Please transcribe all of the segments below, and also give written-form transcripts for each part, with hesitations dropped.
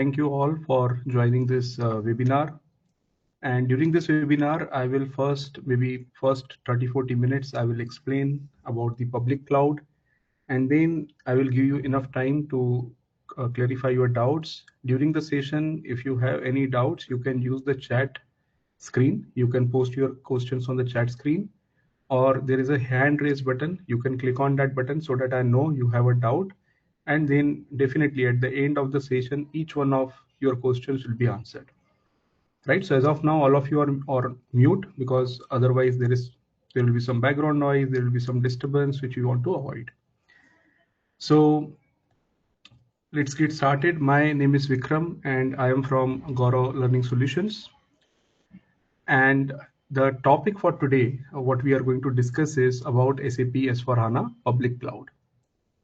Thank you all for joining this webinar. And during this webinar, I will first 30-40 minutes, I will explain about the public cloud. And then I will give you enough time to clarify your doubts. During the session, if you have any doubts, you can use the chat screen. You can post your questions on the chat screen, or there is a hand raise button. You can click on that button so that I know you have a doubt. And then definitely at the end of the session, each one of your questions will be answered. Right. So as of now, all of you are mute, because otherwise there will be some background noise, there will be some disturbance which we want to avoid. So let's get started. My name is Vikram and I am from Goro Learning Solutions. And the topic for today, what we are going to discuss is about SAP S/4HANA Public Cloud.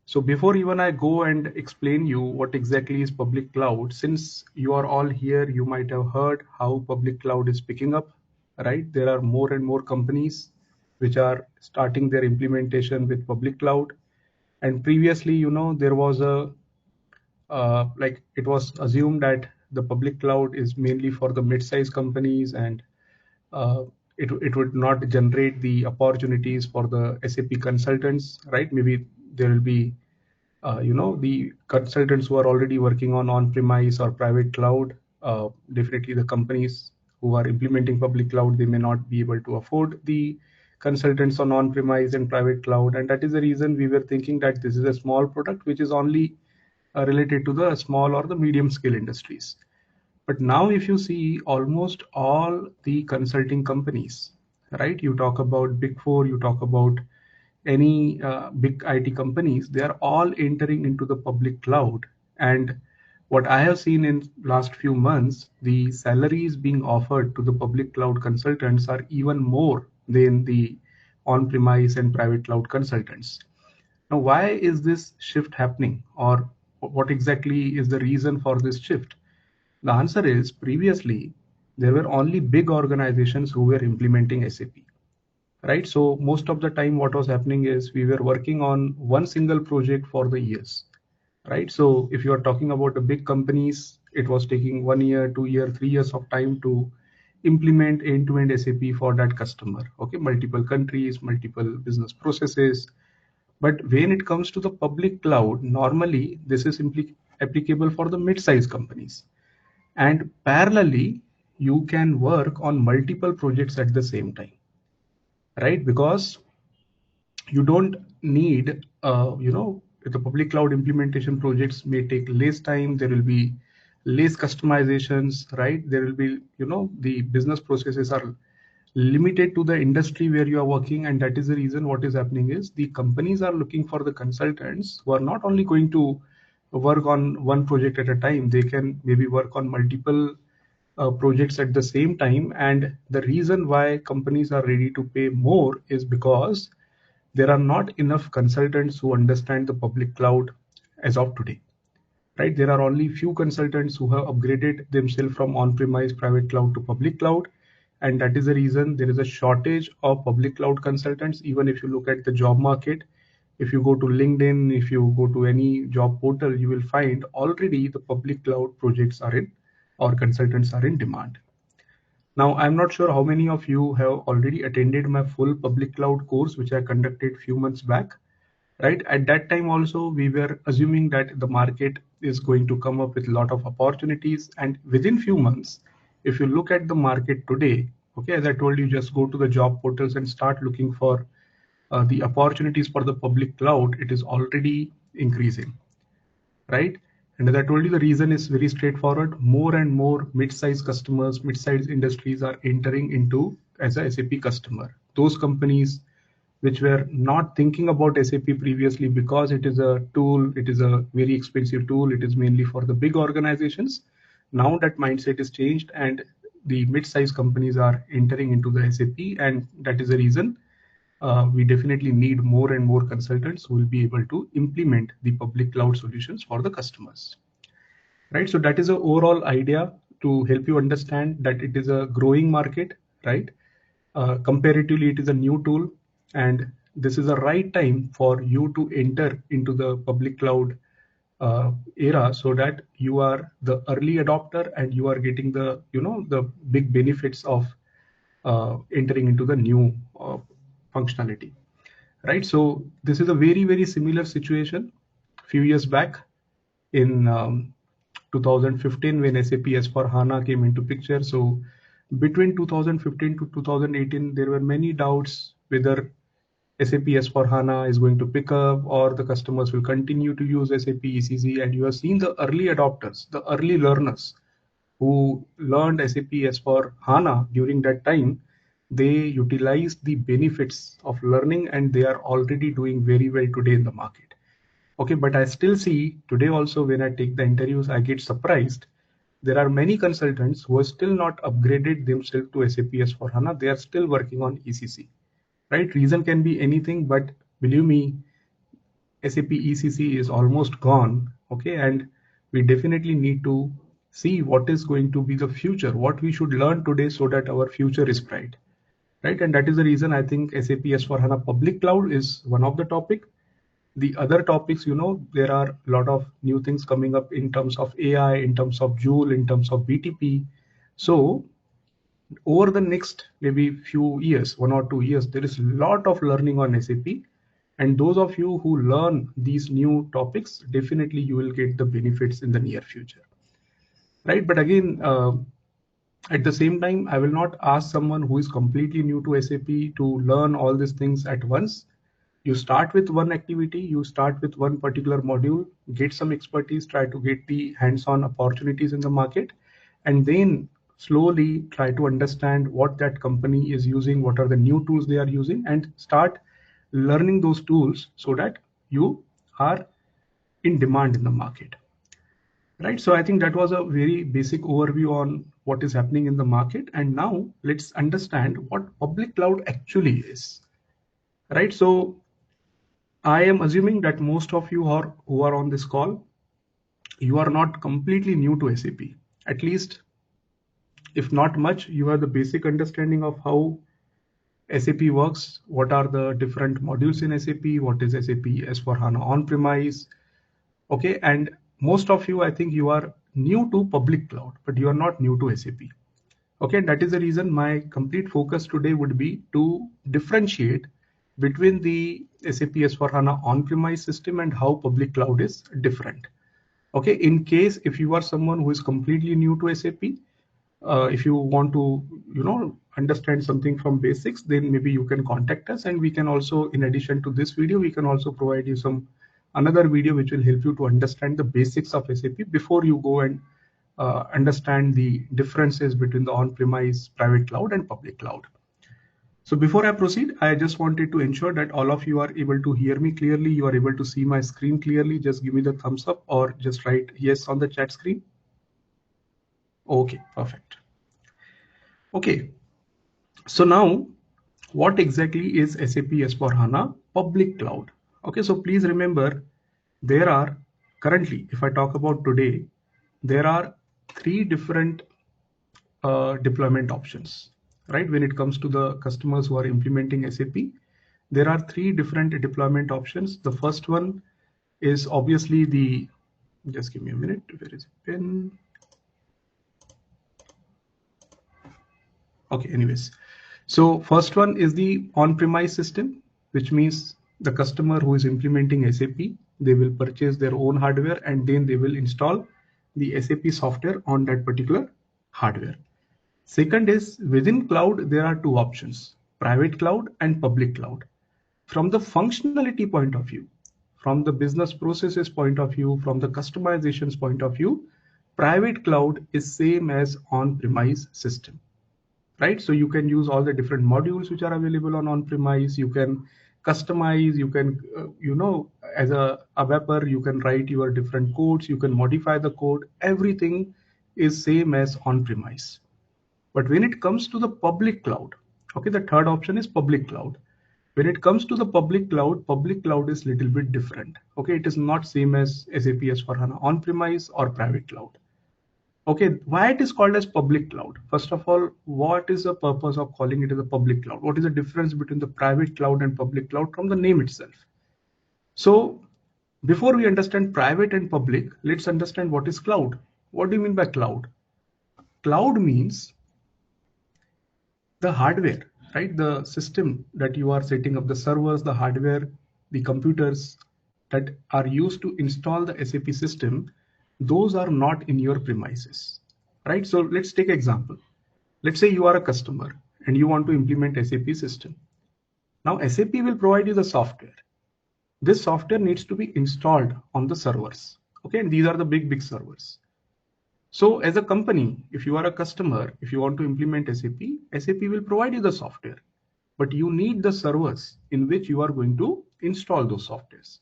So before even I go and explain you what exactly is public cloud, since you are all here, you might have heard how public cloud is picking up, right? There are more and more companies which are starting their implementation with public cloud. And previously, there was like it was assumed that the public cloud is mainly for the mid-sized companies, and uh, it would not generate the opportunities for the SAP consultants, right? Maybe there will be the consultants who are already working on on-premise or private cloud. Definitely the companies who are implementing public cloud, they may not be able to afford the consultants on on-premise and private cloud. And that is the reason we were thinking that this is a small product which is only related to the small or the medium scale industries. But now if you see almost all the consulting companies, right? You talk about Big Four, you talk about any big IT companies, they are all entering into the public cloud. And what I have seen in last few months, the salaries being offered to the public cloud consultants are even more than the on-premise and private cloud consultants. Now, why is this shift happening, or what exactly is the reason for this shift? The answer is previously there were only big organizations who were implementing SAP, right? So most of the time what was happening is we were working on one single project for the years, right? So if you are talking about the big companies, it was taking 1 year, 2 year, 3 years of time to implement end-to-end SAP for that customer. Okay, multiple countries, multiple business processes. But when it comes to the public cloud, normally this is simply applicable for the mid-sized companies. And parallelly, you can work on multiple projects at the same time, right? Because you don't need, the public cloud implementation projects may take less time. There will be less customizations, right? There will be, the business processes are limited to the industry where you are working. And that is the reason what is happening is the companies are looking for the consultants who are not only going to work on one project at a time. They can maybe work on multiple projects at the same time. And the reason why companies are ready to pay more is because there are not enough consultants who understand the public cloud as of today, right? There are only few consultants who have upgraded themselves from on-premise private cloud to public cloud. And that is the reason there is a shortage of public cloud consultants. Even if you look at the job market, if you go to LinkedIn, if you go to any job portal, you will find already the public cloud projects are in, or consultants are in demand. Now, I'm not sure how many of you have already attended my full public cloud course, which I conducted few months back, right? At that time also, we were assuming that the market is going to come up with a lot of opportunities. And within few months, if you look at the market today, okay, as I told you, just go to the job portals and start looking for the opportunities for the public cloud. It is already increasing, right? And as I told you, the reason is very straightforward. More and more mid-sized customers, mid-sized industries are entering into as a SAP customer. Those companies which were not thinking about SAP previously because it is a tool, it is a very expensive tool, it is mainly for the big organizations. Now that mindset is changed and the mid-sized companies are entering into the SAP, and that is the reason we definitely need more and more consultants who will be able to implement the public cloud solutions for the customers, right? So that is the overall idea, to help you understand that it is a growing market, right? Comparatively, it is a new tool, and this is the right time for you to enter into the public cloud era, so that you are the early adopter and you are getting the the big benefits of entering into the new functionality, right? So this is a very similar situation few years back in 2015 when SAP S for HANA came into picture. So between 2015 to 2018, there were many doubts whether SAP S for HANA is going to pick up or the customers will continue to use SAP ECC. And you have seen the early adopters, the early learners who learned SAP S for HANA during that time. They utilized the benefits of learning and they are already doing very well today in the market. Okay, but I still see today also when I take the interviews, I get surprised. There are many consultants who are still not upgraded themselves to SAP S for HANA. They are still working on ECC, right? Reason can be anything, but believe me, SAP ECC is almost gone. Okay, and we definitely need to see what is going to be the future, what we should learn today so that our future is bright, right? And that is the reason I think SAP S for HANA public cloud is one of the topic. The other topics, there are a lot of new things coming up in terms of AI, in terms of Joule, in terms of BTP. So over the next maybe few years, 1 or 2 years, there is a lot of learning on SAP. And those of you who learn these new topics, definitely you will get the benefits in the near future, right? But again, at the same time, I will not ask someone who is completely new to SAP to learn all these things at once. You start with one activity, you start with one particular module, get some expertise, try to get the hands-on opportunities in the market, and then slowly try to understand what that company is using, what are the new tools they are using, and start learning those tools so that you are in demand in the market. Right, so I think that was a very basic overview on what is happening in the market. And now let's understand what public cloud actually is. Right, so I am assuming that most of you who are on this call, you are not completely new to SAP. At least, if not much, you have the basic understanding of how SAP works, what are the different modules in SAP, what is SAP S/4HANA on-premise. Okay, and most of you, I think you are new to public cloud, but you are not new to SAP. Okay, that is the reason my complete focus today would be to differentiate between the SAP S/4HANA on-premise system and how public cloud is different. Okay, in case if you are someone who is completely new to SAP, if you want to, understand something from basics, then maybe you can contact us, and we can also, in addition to this video, we can also provide you some another video which will help you to understand the basics of SAP before you go and understand the differences between the on-premise, private cloud, and public cloud. So before I proceed, I just wanted to ensure that all of you are able to hear me clearly. You are able to see my screen clearly. Just give me the thumbs up or just write yes on the chat screen. Okay, perfect. Okay, so now what exactly is SAP S/4HANA public cloud? Okay, so please remember there are currently, if I talk about today, there are three different deployment options, right? When it comes to the customers who are implementing SAP, there are three different deployment options. The first one is obviously the, just give me a minute, where is the pen? Okay, anyways. So first one is the on-premise system, which means the customer who is implementing SAP, they will purchase their own hardware and then they will install the SAP software on that particular hardware. Second is within cloud, there are two options, private cloud and public cloud. From the functionality point of view, from the business processes point of view, from the customizations point of view, private cloud is same as on-premise system. Right, so you can use all the different modules which are available on on-premise. You can customize, you can as a webber, you can write your different codes, you can modify the code. Everything is same as on-premise. But when it comes to the public cloud, okay, the third option is public cloud. When it comes to the public cloud is little bit different. Okay, it is not same as SAP S/4HANA on-premise or private cloud. Okay, why it is called as public cloud? First of all, what is the purpose of calling it as a public cloud? What is the difference between the private cloud and public cloud from the name itself? So Before we understand private and public, let's understand what is cloud. What do you mean by cloud? Cloud means the hardware, right? The system that you are setting up, the servers, the hardware, the computers that are used to install the SAP system, those are not in your premises, right? So let's take an example. Let's say you are a customer and you want to implement SAP system. Now SAP will provide you the software. This software needs to be installed on the servers. Okay, and these are the big servers. So as a company, if you are a customer, if you want to implement SAP, SAP will provide you the software, but you need the servers in which you are going to install those softwares.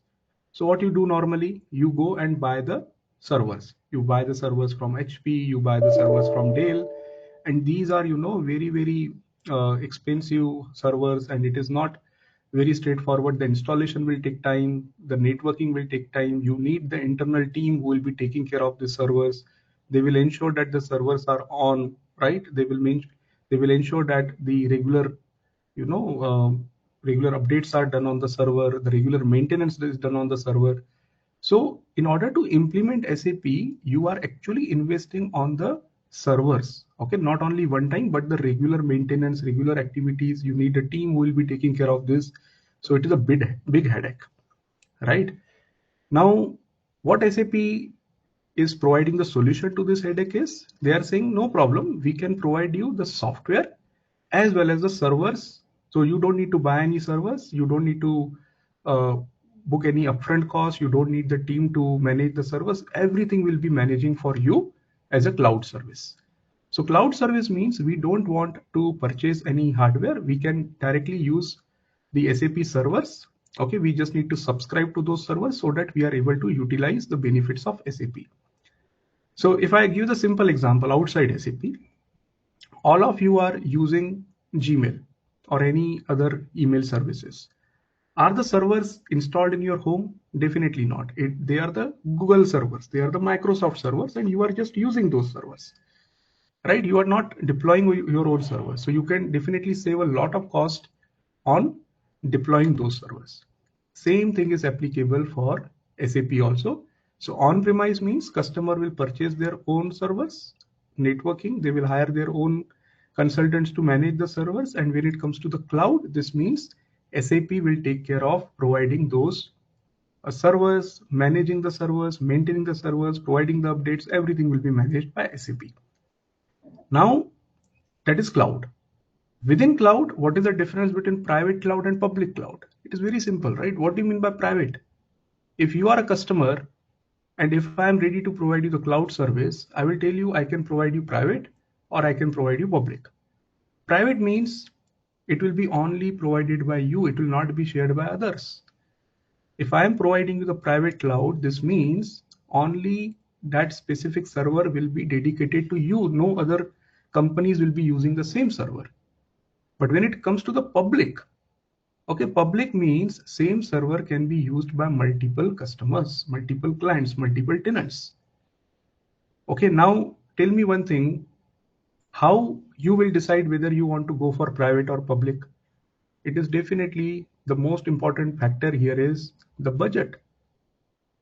So what you do normally, you go and buy the servers. You buy the servers from HP, you buy the servers from Dell, and these are, very expensive servers, and it is not very straightforward. The installation will take time, the networking will take time. You need the internal team who will be taking care of the servers. They will ensure that the servers are on, right? They will ensure that the you know regular updates are done on the server, the regular maintenance is done on the server. So in order to implement SAP, you are actually investing on the servers. Okay, not only one time, but the regular maintenance, regular activities. You need a team who will be taking care of this. So it is a big headache, right? Now, what SAP is providing the solution to this headache is they are saying, no problem, we can provide you the software as well as the servers. So you don't need to buy any servers. You don't need to uh, book any upfront cost. You don't need the team to manage the servers. Everything will be managing for you as a cloud service. So cloud service means we don't want to purchase any hardware. We can directly use the SAP servers. Okay, we just need to subscribe to those servers so that we are able to utilize the benefits of SAP. So if I give the simple example outside SAP, all of you are using Gmail or any other email services. Are the servers installed in your home? Definitely not. They are the Google servers, they are the Microsoft servers, and you are just using those servers, right? You are not deploying your own servers. So you can definitely save a lot of cost on deploying those servers. Same thing is applicable for SAP also. So on-premise means customer will purchase their own servers, networking, they will hire their own consultants to manage the servers. And when it comes to the cloud, this means SAP will take care of providing those servers, managing the servers, maintaining the servers, providing the updates, everything will be managed by SAP. Now, that is cloud. Within cloud, what is the difference between private cloud and public cloud? It is very simple, right? What do you mean by private? If you are a customer and if I am ready to provide you the cloud service, I will tell you I can provide you private or I can provide you public. Private means it will be only provided by you, it will not be shared by others. If I am providing you the private cloud, this means only that specific server will be dedicated to you. No other companies will be using the same server. But when it comes to the public, okay, public means same server can be used by multiple customers, multiple clients, multiple tenants. Okay, now tell me one thing, how you will decide whether you want to go for private or public? It is definitely the most important factor here is the budget.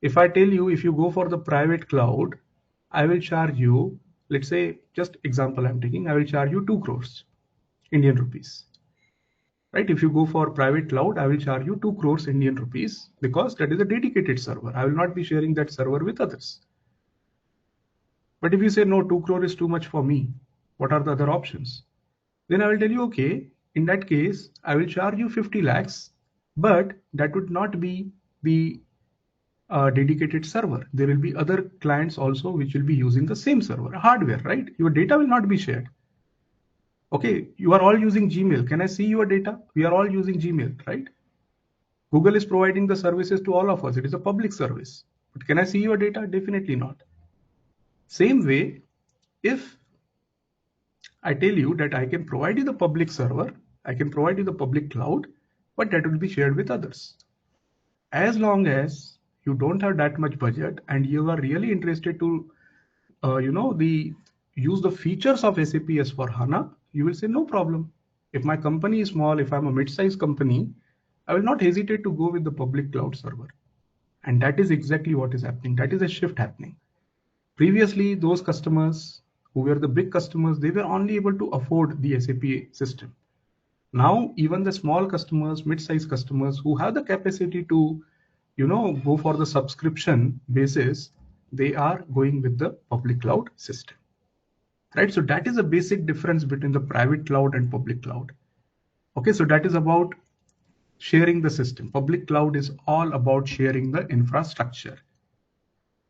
If I tell you, if you go for the private cloud, I will charge you, let's say, just example I'm taking, I will charge you 2 crores Indian rupees. Right? If you go for private cloud, I will charge you 2 crores Indian rupees because that is a dedicated server. I will not be sharing that server with others. But if you say, no, 2 crore is too much for me, what are the other options? Then I will tell you, okay, in that case, I will charge you 50 lakhs, but that would not be the dedicated server. There will be other clients also which will be using the same server, hardware, right? Your data will not be shared. Okay, you are all using Gmail. Can I see your data? We are all using Gmail, right? Google is providing the services to all of us. It is a public service. But can I see your data? Definitely not. Same way, if I tell you that I can provide you the public server, I can provide you the public cloud, but that will be shared with others. As long as you don't have that much budget and you are really interested to, use the features of SAP S for HANA, you will say no problem. If my company is small, if I'm a mid-sized company, I will not hesitate to go with the public cloud server. And that is exactly what is happening. That is a shift happening. Previously, those customers who were the big customers, they were only able to afford the SAP system. Now, even the small customers, mid-sized customers who have the capacity to, go for the subscription basis, they are going with the public cloud system, right? So that is a basic difference between the private cloud and public cloud. Okay, so that is about sharing the system. Public cloud is all about sharing the infrastructure.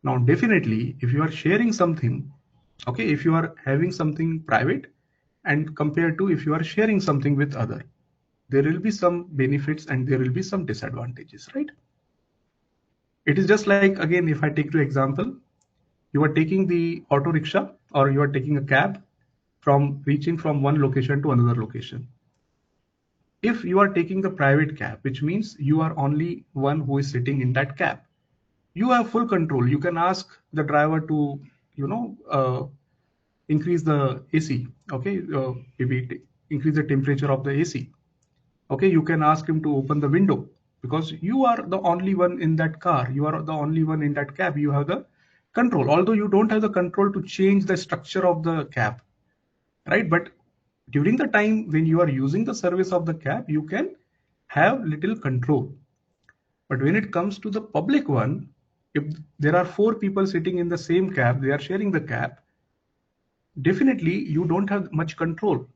Now, definitely, if you are sharing something, okay, if you are having something private and compared to if you are sharing something with other, there will be some benefits and there will be some disadvantages, right? It is just like, again, if I take the example, you are taking the auto rickshaw or you are taking a cab from reaching from one location to another location. If you are taking the private cab, which means you are only one who is sitting in that cab, you have full control. You can ask the driver to, increase the AC, okay, maybe increase the temperature of the AC. Okay, you can ask him to open the window because you are the only one in that car. You are the only one in that cab. You have the control, although you don't have the control to change the structure of the cab, right? But during the time when you are using the service of the cab, you can have little control. But when it comes to the public one, if there are four people sitting in the same cab, they are sharing the cab, definitely you don't have much control.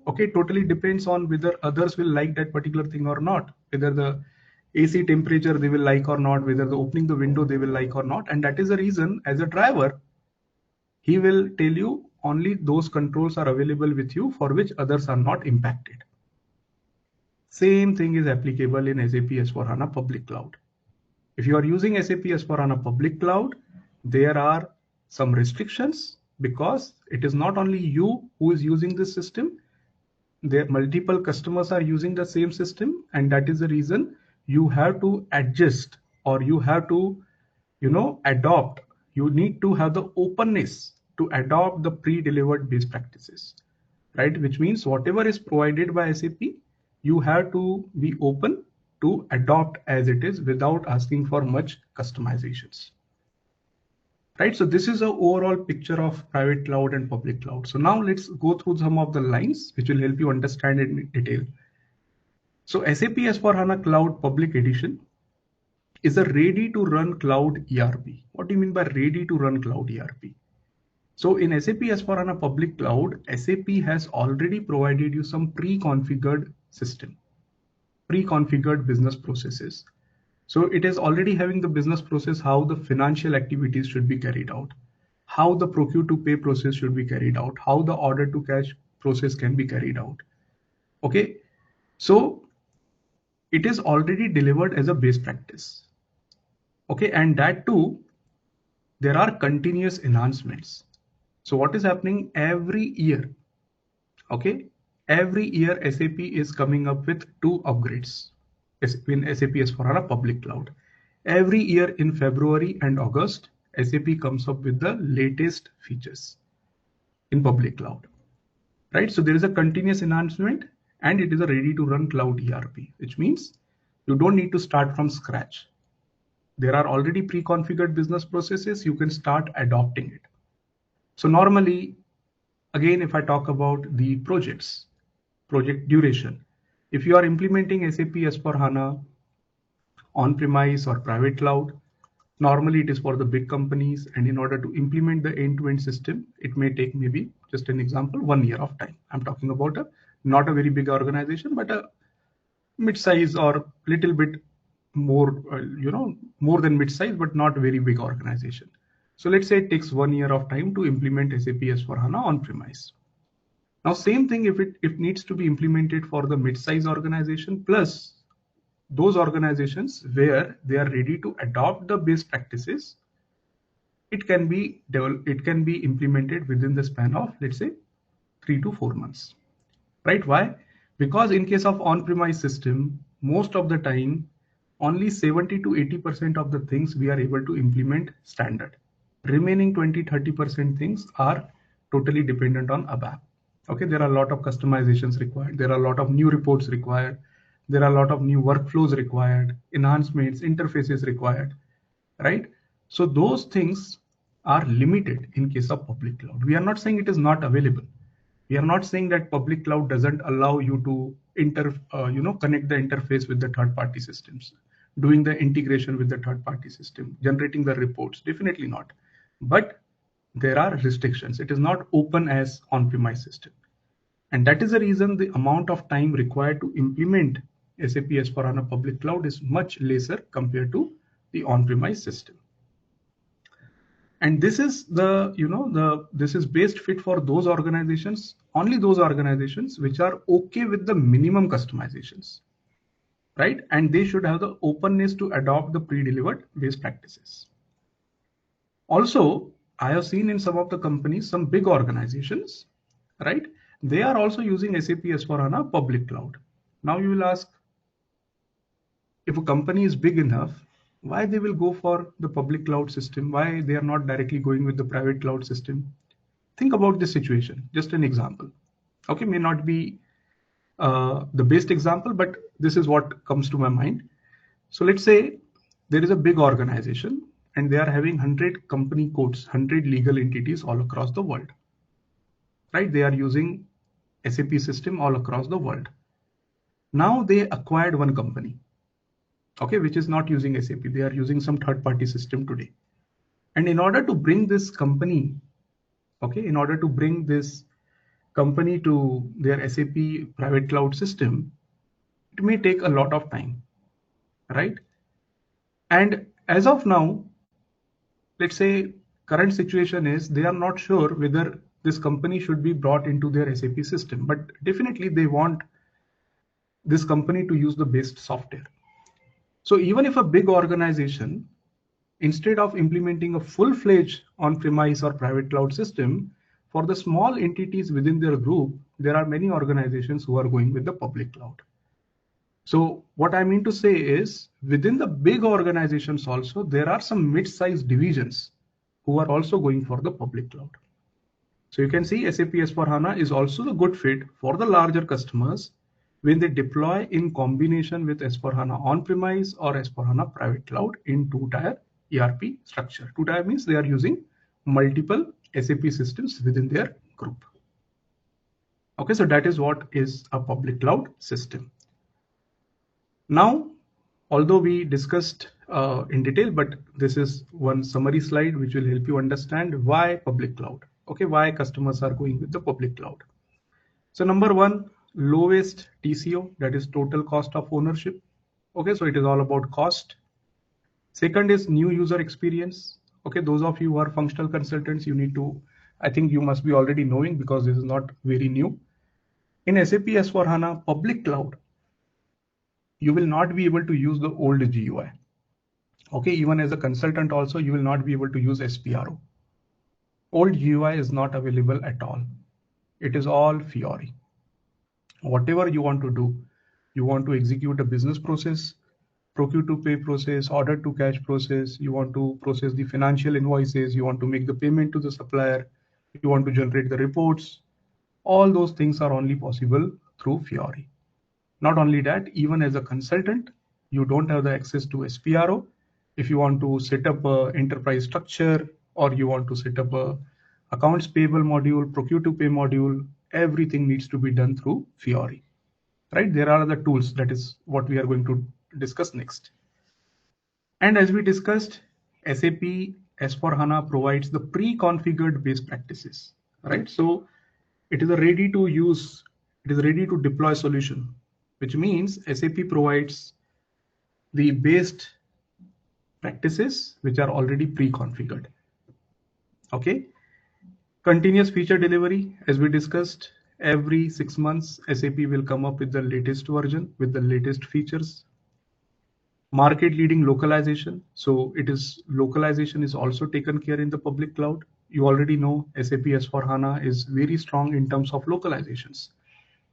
Okay, totally depends on whether others will like that particular thing or not, whether the AC temperature they will like or not, whether the opening the window they will like or not. And that is the reason, as a driver, he will tell you only those controls are available with you for which others are not impacted. Same thing is applicable in SAP S/4HANA public cloud. If you are using SAP S/4HANA public cloud, there are some restrictions because it is not only you who is using this system, there multiple customers are using the same system, and that is the reason you have to adjust or you have to, adopt. You need to have the openness to adopt the pre-delivered best practices, right? Which means whatever is provided by SAP, you have to be open to adopt as it is without asking for much customizations, right? So this is an overall picture of private cloud and public cloud. So now let's go through some of the lines which will help you understand it in detail. So SAP S/4HANA Cloud Public Edition is a ready to run cloud ERP. What do you mean by ready to run cloud ERP? So in SAP S/4HANA Public Cloud, SAP has already provided you some pre-configured system, pre-configured business processes. So it is already having the business process, how the financial activities should be carried out, how the procure to pay process should be carried out, how the order to cash process can be carried out. Okay, so it is already delivered as a base practice. Okay, and that too, there are continuous enhancements. So what is happening every year? Okay, every year SAP is coming up with 2 upgrades in SAP S/4HANA Public Cloud. Every year in February and August, SAP comes up with the latest features in public cloud, right? So there is a continuous enhancement and it is a ready to run cloud ERP, which means you don't need to start from scratch. There are already pre-configured business processes. You can start adopting it. So normally, again, if I talk about the project duration, if you are implementing SAP S/4HANA on-premise or private cloud, normally it is for the big companies, and in order to implement the end-to-end system, it may take maybe, just an example, 1 year of time. I'm talking about not a very big organization, but a mid-size or little bit more, more than mid-size, but not very big organization. So let's say it takes 1 year of time to implement SAP S/4HANA on-premise. Now, same thing if it needs to be implemented for the mid-size organization plus those organizations where they are ready to adopt the best practices, it can be implemented within the span of, let's say, 3 to 4 months, right? Why? Because in case of on-premise system, most of the time, only 70 to 80% of the things we are able to implement standard. Remaining 20-30% things are totally dependent on ABAP. Okay, there are a lot of customizations required. There are a lot of new reports required. There are a lot of new workflows required, enhancements, interfaces required. right? So those things are limited in case of public cloud. We are not saying it is not available. We are not saying that public cloud doesn't allow you to connect the interface with the third party systems, doing the integration with the third party system, generating the reports. Definitely not. But there are restrictions. It is not open as on-premise system. And that is the reason the amount of time required to implement SAP S/4HANA public cloud is much lesser compared to the on-premise system. And this is this is best fit for those organizations, only those organizations which are okay with the minimum customizations, right? And they should have the openness to adopt the pre-delivered best practices. Also, I have seen in some of the companies, some big organizations, right? They are also using SAP S/4HANA public cloud. Now you will ask, if a company is big enough, why they will go for the public cloud system? Why they are not directly going with the private cloud system? Think about this situation, just an example. Okay, may not be the best example, but this is what comes to my mind. So let's say there is a big organization and they are having 100 company codes, 100 legal entities all across the world, right? They are using SAP system all across the world. Now they acquired one company, okay, which is not using SAP. They are using some third party system today. And in order to bring this company, okay, in order to bring this company to their SAP private cloud system, it may take a lot of time, right? And as of now, let's say current situation is they are not sure whether this company should be brought into their SAP system, but definitely they want this company to use the best software. So even if a big organization, instead of implementing a full-fledged on-premise or private cloud system, for the small entities within their group, there are many organizations who are going with the public cloud. So what I mean to say is, within the big organizations also, there are some mid-sized divisions who are also going for the public cloud. So you can see SAP S/4HANA is also a good fit for the larger customers when they deploy in combination with S/4HANA on-premise or S/4HANA private cloud in two-tier ERP structure. Two-tier means they are using multiple SAP systems within their group. Okay, so that is what is a public cloud system. Now, although we discussed in detail, but this is one summary slide which will help you understand why public cloud. Okay, why customers are going with the public cloud. So number one, lowest TCO, that is total cost of ownership. Okay, so it is all about cost. Second is new user experience. Okay, those of you who are functional consultants, you need to, I think you must be already knowing because this is not very new. In SAP S/4HANA public cloud, you will not be able to use the old GUI. Okay, even as a consultant also, you will not be able to use SPRO. Old GUI is not available at all. It is all Fiori. Whatever you want to do, you want to execute a business process, procure to pay process, order to cash process, you want to process the financial invoices, you want to make the payment to the supplier, you want to generate the reports, all those things are only possible through Fiori. Not only that, even as a consultant, you don't have the access to SPRO. If you want to set up an enterprise structure or you want to set up a accounts payable module, procure to pay module, everything needs to be done through Fiori, right? There are other tools. That is what we are going to discuss next. And as we discussed, SAP S/4HANA provides the pre-configured best practices, right? So it is a ready to use, it is ready to deploy solution, which means SAP provides the best practices which are already pre-configured. Okay. Continuous feature delivery, as we discussed, every 6 months, SAP will come up with the latest version with the latest features. Market leading localization. So localization is also taken care in the public cloud. You already know SAP S/4HANA is very strong in terms of localizations.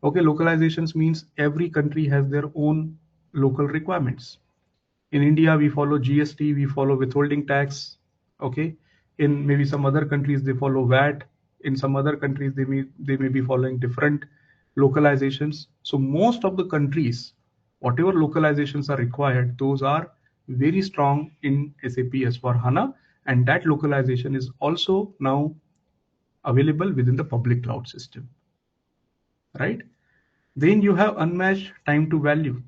Okay, localizations means every country has their own local requirements. In India, we follow GST, we follow withholding tax. Okay, in maybe some other countries they follow VAT. In some other countries they may be following different localizations. So most of the countries, whatever localizations are required, those are very strong in SAP S/4HANA, and that localization is also now available within the public cloud system, right? Then you have unmatched time to value.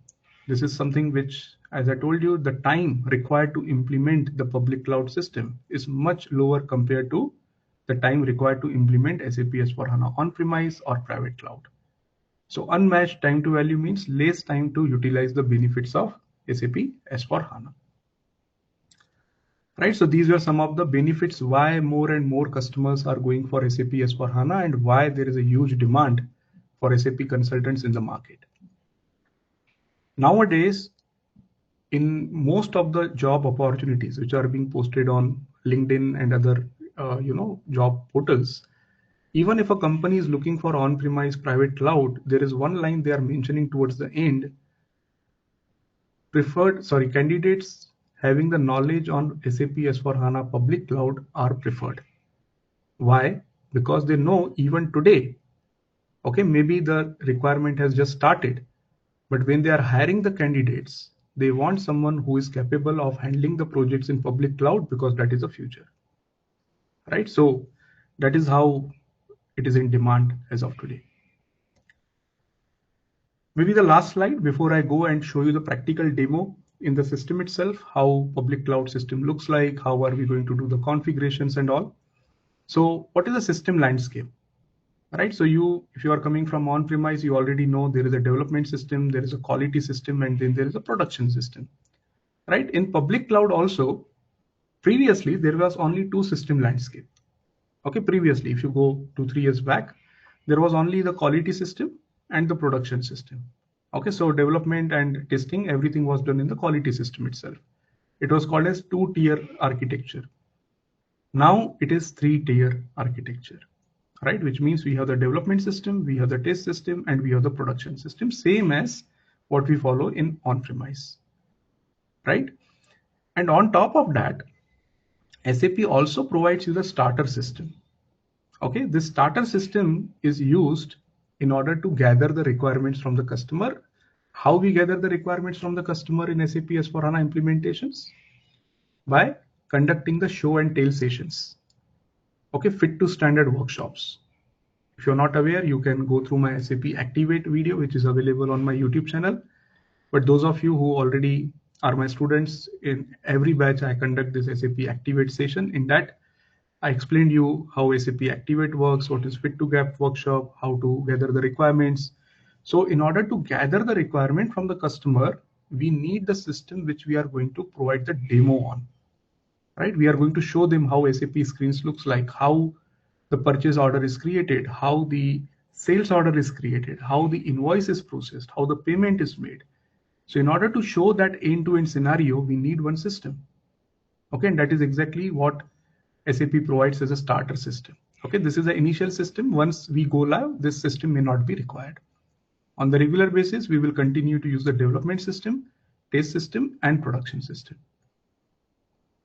This is something which, as I told you, the time required to implement the public cloud system is much lower compared to the time required to implement SAP S/4HANA on-premise or private cloud. So unmatched time to value means less time to utilize the benefits of SAP S/4HANA. Right, so these were some of the benefits why more and more customers are going for SAP S/4HANA and why there is a huge demand for SAP consultants in the market. Nowadays, in most of the job opportunities which are being posted on LinkedIn and other job portals, even if a company is looking for on-premise private cloud, there is one line they are mentioning towards the end: candidates having the knowledge on SAP S/4HANA public cloud are preferred. Why? Because they know even today, okay, maybe the requirement has just started, but when they are hiring the candidates, they want someone who is capable of handling the projects in public cloud because that is the future, right? So that is how it is in demand as of today. Maybe the last slide before I go and show you the practical demo in the system itself, how public cloud system looks like, how are we going to do the configurations and all. So what is the system landscape? Right, so if you are coming from on-premise, you already know there is a development system, there is a quality system, and then there is a production system. Right, in public cloud also, previously there was only two system landscape. Okay, previously, if you go 2-3 years back, there was only the quality system and the production system. Okay, so development and testing, everything was done in the quality system itself. It was called as two-tier architecture. Now it is three-tier architecture. Right, which means we have the development system, we have the test system, and we have the production system, same as what we follow in on-premise, right? And on top of that, SAP also provides you the starter system. Okay, this starter system is used in order to gather the requirements from the customer. How we gather the requirements from the customer in SAP S/4HANA implementations? By conducting the show and tell sessions. Okay, fit to standard workshops. If you're not aware, you can go through my SAP Activate video, which is available on my YouTube channel. But those of you who already are my students, in every batch I conduct this SAP Activate session. In that, I explained you how SAP Activate works, what is fit to gap workshop, how to gather the requirements. So in order to gather the requirement from the customer, we need the system which we are going to provide the demo on. Right? We are going to show them how SAP screens looks like, how the purchase order is created, how the sales order is created, how the invoice is processed, how the payment is made. So in order to show that end-to-end scenario, we need one system. Okay, and that is exactly what SAP provides as a starter system. Okay, this is the initial system. Once we go live, this system may not be required. On the regular basis, we will continue to use the development system, test system, and production system.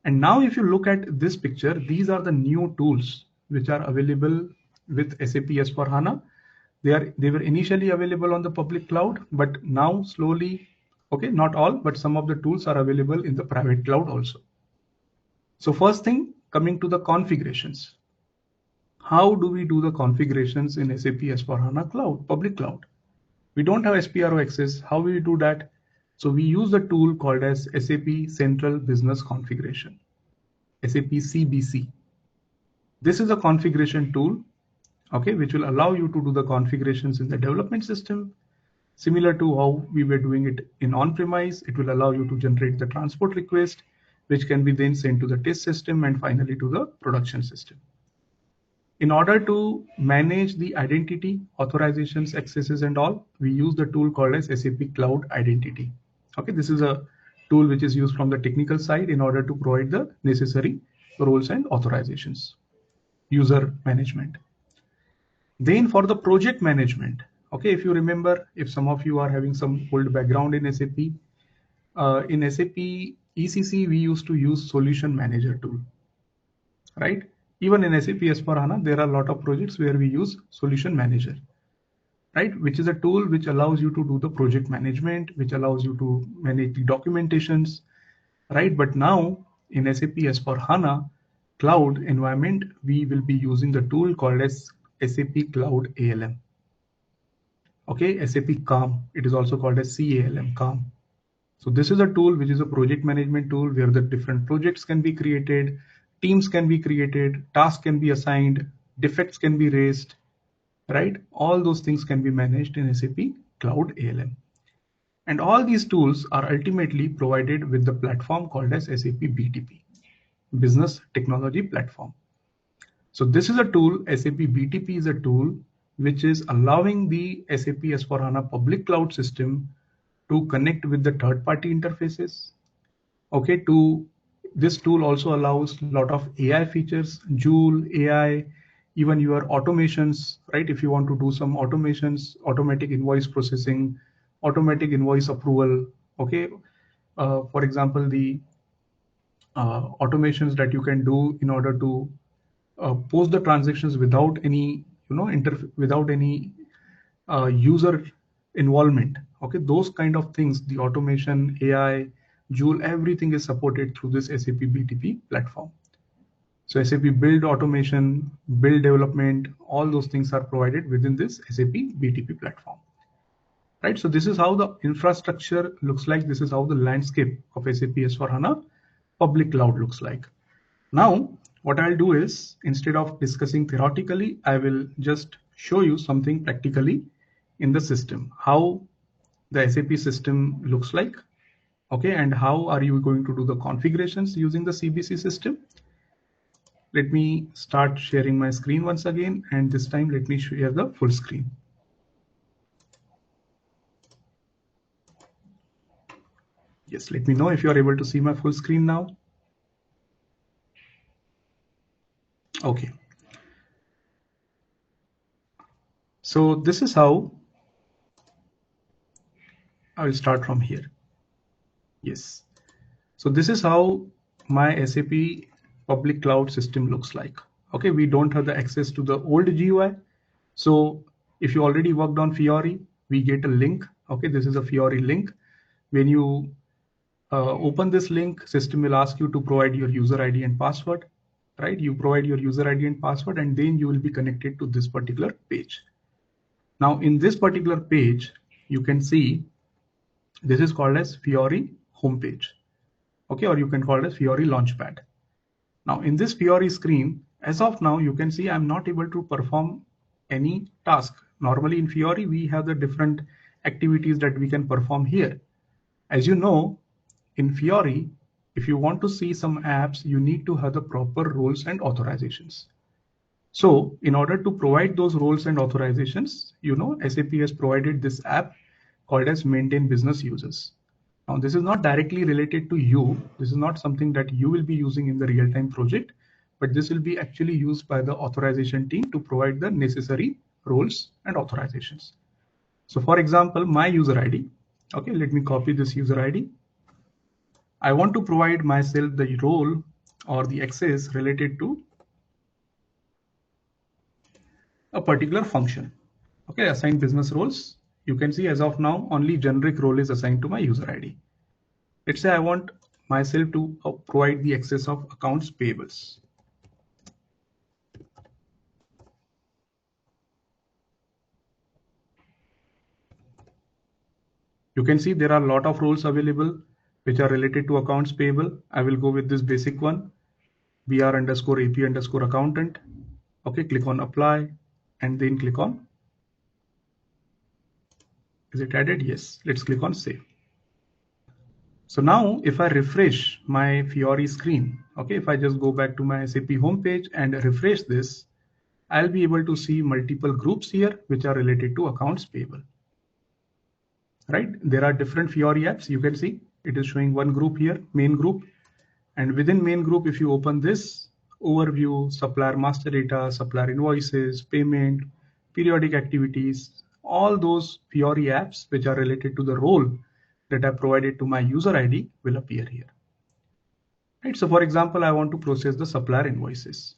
And now if you look at this picture, these are the new tools which are available with SAP S/4HANA. They were initially available on the public cloud, but now slowly, okay, not all, but some of the tools are available in the private cloud also. So first thing, coming to the configurations. How do we do the configurations in SAP S/4HANA cloud, public cloud? We don't have SPRO access. How will we do that? So we use the tool called as SAP Central Business Configuration, SAP CBC. This is a configuration tool, okay, which will allow you to do the configurations in the development system. Similar to how we were doing it in on-premise, it will allow you to generate the transport request, which can be then sent to the test system and finally to the production system. In order to manage the identity, authorizations, accesses, and all, we use the tool called as SAP Cloud Identity. Okay, this is a tool which is used from the technical side in order to provide the necessary roles and authorizations, user management. Then for the project management, okay, if you remember, if some of you are having some old background in SAP ECC, we used to use Solution Manager tool, right? Even in SAP S/4HANA, there are a lot of projects where we use Solution Manager, right? Which is a tool which allows you to do the project management, which allows you to manage the documentations. right? But now in SAP S/4HANA cloud environment, we will be using the tool called as SAP Cloud ALM. Okay, SAP CALM. It is also called as CALM, CALM. So this is a tool which is a project management tool where the different projects can be created, teams can be created, tasks can be assigned, defects can be raised, right? All those things can be managed in SAP Cloud ALM. And all these tools are ultimately provided with the platform called as SAP BTP, Business Technology Platform. So this is a tool, SAP BTP is a tool which is allowing the SAP S/4HANA public cloud system to connect with the third-party interfaces. Okay, this tool also allows a lot of AI features, Joule, AI, even your automations, right? If you want to do some automations, automatic invoice processing, automatic invoice approval, okay? For example, the automations that you can do in order to post the transactions without any, without any user involvement. Okay, those kind of things, the automation, AI, Joule, everything is supported through this SAP BTP platform. So SAP build automation, build development, all those things are provided within this SAP BTP platform. Right, so this is how the infrastructure looks like. This is how the landscape of SAP S/4HANA public cloud looks like. Now, what I'll do is, instead of discussing theoretically, I will just show you something practically in the system, how the SAP system looks like, okay, and how are you going to do the configurations using the CBC system. Let me start sharing my screen once again, and this time let me share the full screen. Yes, let me know if you are able to see my full screen now. Okay. So this is how I will start from here. Yes. So this is how my SAP public cloud system looks like. Okay, we don't have the access to the old GUI. So if you already worked on Fiori, we get a link. Okay, this is a Fiori link. When you open this link, system will ask you to provide your user ID and password, right? You provide your user ID and password, and then you will be connected to this particular page. Now in this particular page, you can see this is called as Fiori homepage. Okay, or you can call it as Fiori Launchpad. Now in this Fiori screen, as of now, you can see I'm not able to perform any task. Normally in Fiori, we have the different activities that we can perform here. As you know, in Fiori, if you want to see some apps, you need to have the proper roles and authorizations. So in order to provide those roles and authorizations, SAP has provided this app called as Maintain Business Users. Now, this is not directly related to you. This is not something that you will be using in the real-time project, but this will be actually used by the authorization team to provide the necessary roles and authorizations. So for example, my user ID, okay, let me copy this user ID. I want to provide myself the role or the access related to a particular function. Okay, assign business roles. You can see as of now, only generic role is assigned to my user ID. Let's say I want myself to provide the access of accounts payables. You can see there are a lot of roles available which are related to accounts payable. I will go with this basic one, BR_AP_accountant. Okay, click on apply and then click on, is it added? Yes, let's click on save. So now if I refresh my Fiori screen, okay, if I just go back to my SAP homepage and refresh this, I'll be able to see multiple groups here which are related to accounts payable. Right, there are different Fiori apps. You can see it is showing one group here, main group, and within main group, if you open this overview, supplier master data, supplier invoices, payment, periodic activities, all those Fiori apps which are related to the role that I provided to my user ID will appear here. Right, so for example, I want to process the supplier invoices.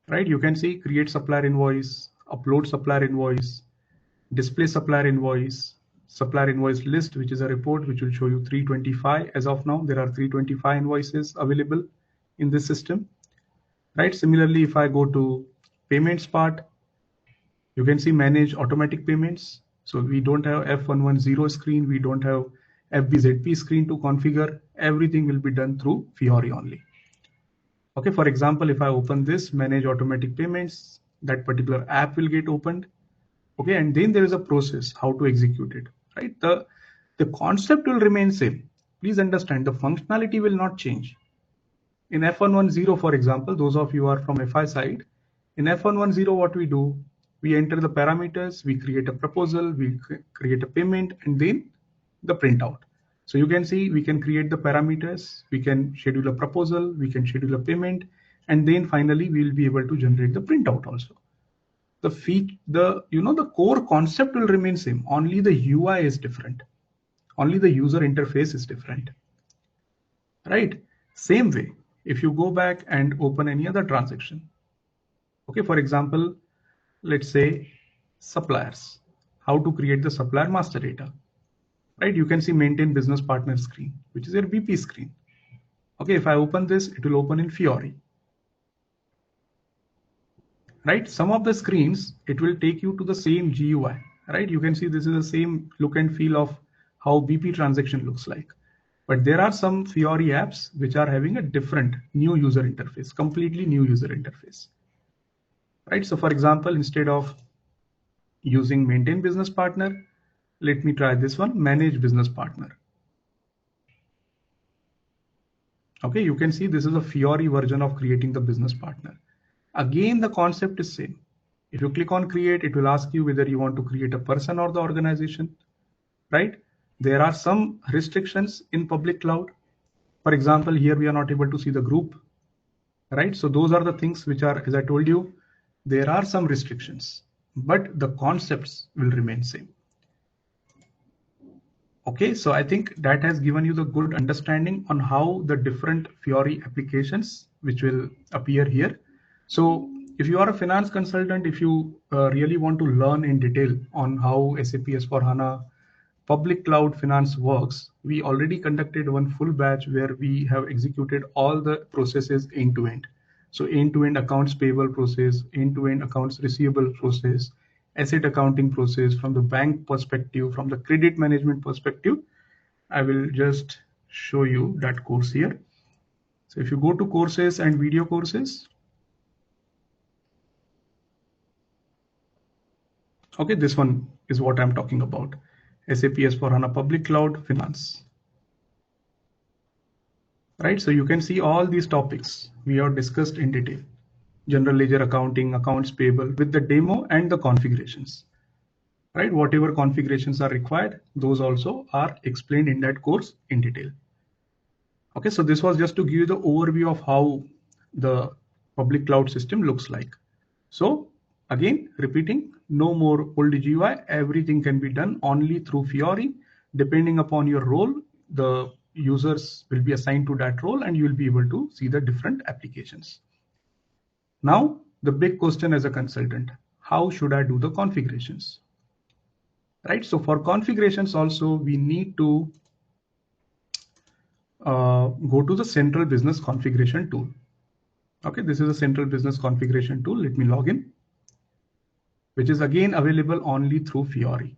Right, you can see create supplier invoice, upload supplier invoice, display supplier invoice, supplier invoice list, which is a report which will show you 325. As of now, there are 325 invoices available in this system, right? Similarly, if I go to payments part, you can see manage automatic payments. So we don't have F110 screen, we don't have FBZP screen to configure. Everything will be done through Fiori only. Okay, for example, if I open this manage automatic payments, that particular app will get opened. Okay, and then there is a process how to execute it, right? The concept will remain same. Please understand, the functionality will not change. In F110, for example, those of you who are from FI side, in F110, what we do, we enter the parameters, we create a proposal, we create a payment, and then the printout. So you can see we can create the parameters, we can schedule a proposal, we can schedule a payment, and then finally we will be able to generate the printout also. The core concept will remain same. Only the UI is different. Only the user interface is different. Right? Same way, if you go back and open any other transaction. Okay, for example, let's say suppliers. How to create the supplier master data. Right? You can see maintain business partner screen, which is your BP screen. Okay, if I open this, it will open in Fiori. Right, some of the screens it will take you to the same GUI, right? You can see this is the same look and feel of how BP transaction looks like, but there are some Fiori apps which are having a different new user interface, completely new user interface, right? So for example, instead of using maintain business partner, let me try this one, manage business partner. Okay, you can see this is a Fiori version of creating the business partner. Again, the concept is same. If you click on create, it will ask you whether you want to create a person or the organization, right? There are some restrictions in public cloud. For example, here we are not able to see the group, right? So those are the things which are, as I told you, there are some restrictions, but the concepts will remain same. Okay, so I think that has given you the good understanding on how the different Fiori applications which will appear here. So if you are a finance consultant, if you really want to learn in detail on how SAP S/4HANA public cloud finance works, we already conducted one full batch where we have executed all the processes end to end. So end to end accounts payable process, end to end accounts receivable process, asset accounting process from the bank perspective, from the credit management perspective. I will just show you that course here. So if you go to courses and video courses, okay, this one is what I'm talking about. SAP S/4HANA Public Cloud Finance. Right, so you can see all these topics we have discussed in detail. General ledger accounting, accounts payable with the demo and the configurations. Right, whatever configurations are required, those also are explained in that course in detail. Okay, so this was just to give you the overview of how the public cloud system looks like. So again, repeating, no more old GUI, everything can be done only through Fiori. Depending upon your role, the users will be assigned to that role and you will be able to see the different applications. Now, the big question as a consultant, how should I do the configurations? Right, so for configurations also, we need to go to the central business configuration tool. Okay, this is a central business configuration tool. Let me log in, which is again available only through Fiori.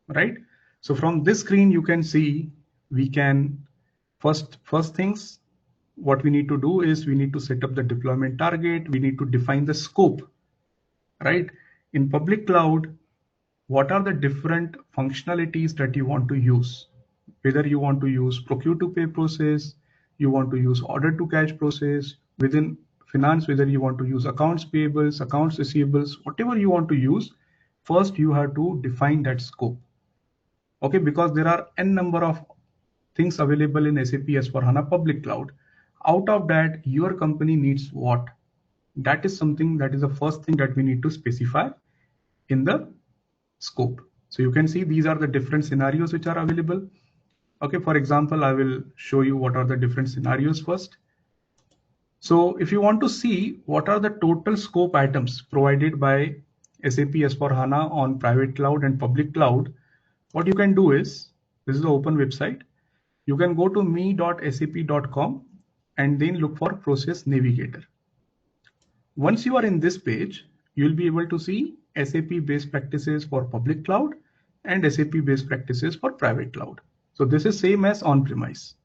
Right, so from this screen you can see we can first things what we need to do is we need to set up the deployment target, we need to define the scope. Right, in public cloud, what are the different functionalities that you want to use? Whether you want to use procure to pay process, you want to use order to cash process, within finance, whether you want to use accounts payables, accounts receivables, whatever you want to use, first you have to define that scope. Okay, because there are n number of things available in SAP S/4HANA public cloud. Out of that, your company needs what? That is something that is the first thing that we need to specify in the scope. So you can see these are the different scenarios which are available. Okay, for example, I will show you what are the different scenarios first. So if you want to see what are the total scope items provided by SAP S/4HANA on private cloud and public cloud, what you can do is, this is an open website. You can go to me.sap.com and then look for Process Navigator. Once you are in this page, you'll be able to see SAP best practices for public cloud and SAP best practices for private cloud. So this is same as on-premise.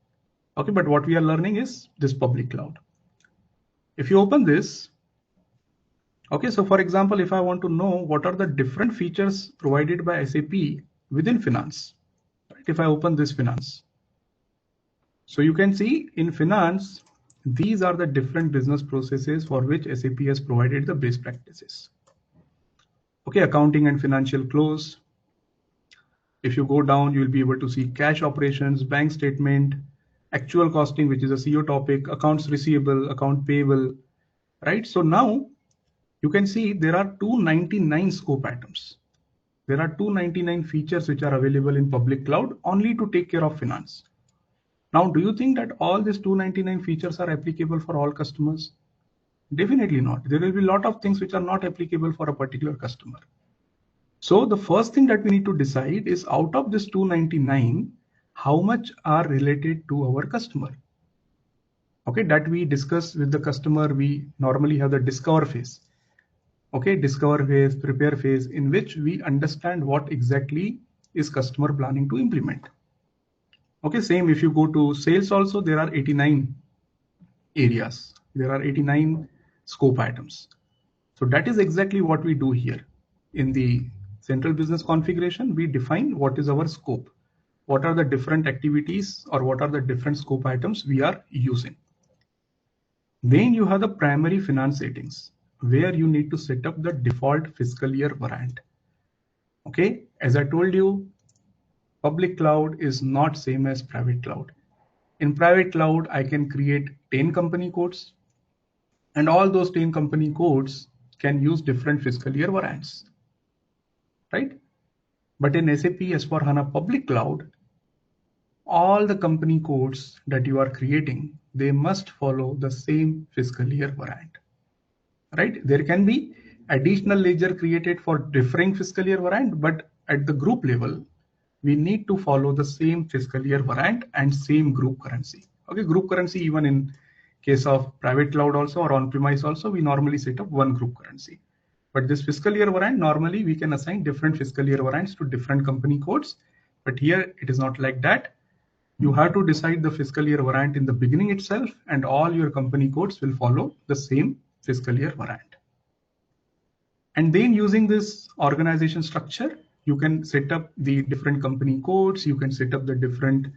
Okay, but what we are learning is this public cloud. If you open this, okay, so for example, if I want to know what are the different features provided by SAP within finance, right? If I open this finance, so you can see in finance, these are the different business processes for which SAP has provided the best practices. Okay, accounting and financial close. If you go down, you'll be able to see cash operations, bank statement, actual costing, which is a CO topic, accounts receivable, account payable, right? So now you can see there are 299 scope items. There are 299 features which are available in public cloud only to take care of finance. Now, do you think that all these 299 features are applicable for all customers? Definitely not. There will be a lot of things which are not applicable for a particular customer. So the first thing that we need to decide is out of this 299, how much are related to our customer? Okay, that we discuss with the customer, we normally have the discover phase. Okay, discover phase, prepare phase, in which we understand what exactly is customer planning to implement. Okay, same if you go to sales also, there are 89 areas. There are 89 scope items. So that is exactly what we do here. In the central business configuration, we define what is our scope. What are the different activities or what are the different scope items we are using. Then you have the primary finance settings, where you need to set up the default fiscal year variant. Okay, as I told you, public cloud is not same as private cloud. In private cloud, I can create 10 company codes, and all those 10 company codes can use different fiscal year variants, right? But in SAP S/4HANA public cloud, all the company codes that you are creating, they must follow the same fiscal year variant, right? There can be additional ledger created for differing fiscal year variant, but at the group level, we need to follow the same fiscal year variant and same group currency. Okay, group currency, even in case of private cloud also or on-premise also, we normally set up one group currency. But this fiscal year variant, normally we can assign different fiscal year variants to different company codes. But here it is not like that. You have to decide the fiscal year variant in the beginning itself, and all your company codes will follow the same fiscal year variant. And then using this organization structure, you can set up the different company codes, you can set up the different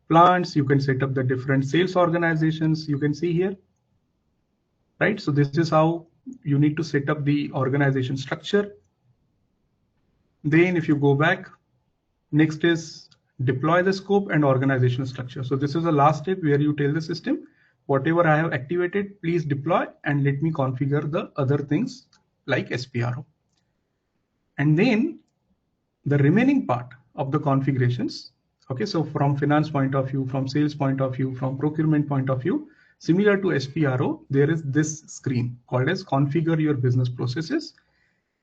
plants, you can set up the different sales organizations, you can see here, right? So this is how you need to set up the organization structure. Then if you go back, next is deploy the scope and organizational structure. So this is the last step where you tell the system, whatever I have activated, please deploy and let me configure the other things like SPRO. And then the remaining part of the configurations, okay, so from finance point of view, from sales point of view, from procurement point of view, similar to SPRO, there is this screen called as configure your business processes.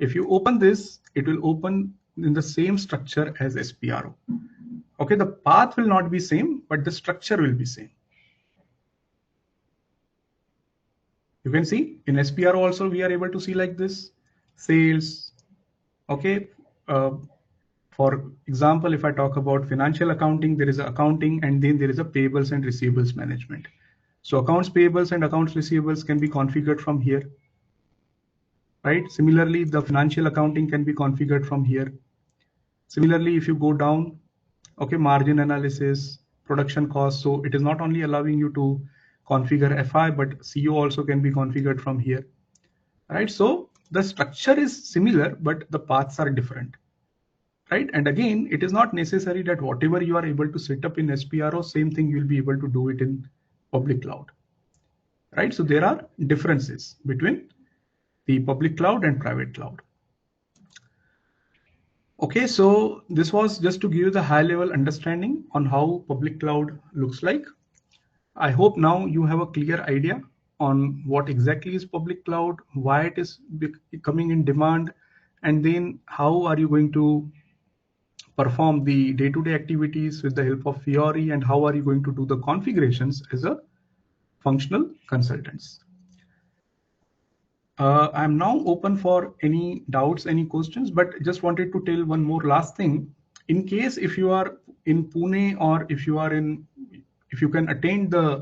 If you open this, it will open in the same structure as SPRO. Okay, the path will not be same, but the structure will be same. You can see in SPRO also we are able to see like this, sales, okay. For example, if I talk about financial accounting, there is accounting and then there is a payables and receivables management. So accounts payables and accounts receivables can be configured from here, right? Similarly, the financial accounting can be configured from here. Similarly, if you go down, okay, margin analysis, production cost. So it is not only allowing you to configure FI, but CO also can be configured from here, right? So the structure is similar, but the paths are different. Right? And again, it is not necessary that whatever you are able to set up in SPRO, same thing you'll be able to do it in public cloud. Right? So there are differences between the public cloud and private cloud. Okay, so this was just to give you the high level understanding on how public cloud looks like. I hope now you have a clear idea on what exactly is public cloud, why it is coming in demand, and then how are you going to perform the day-to-day activities with the help of Fiori, and how are you going to do the configurations as a functional consultants. I'm now open for any doubts, any questions, but just wanted to tell one more last thing. In case if you are in Pune, or if you can attend the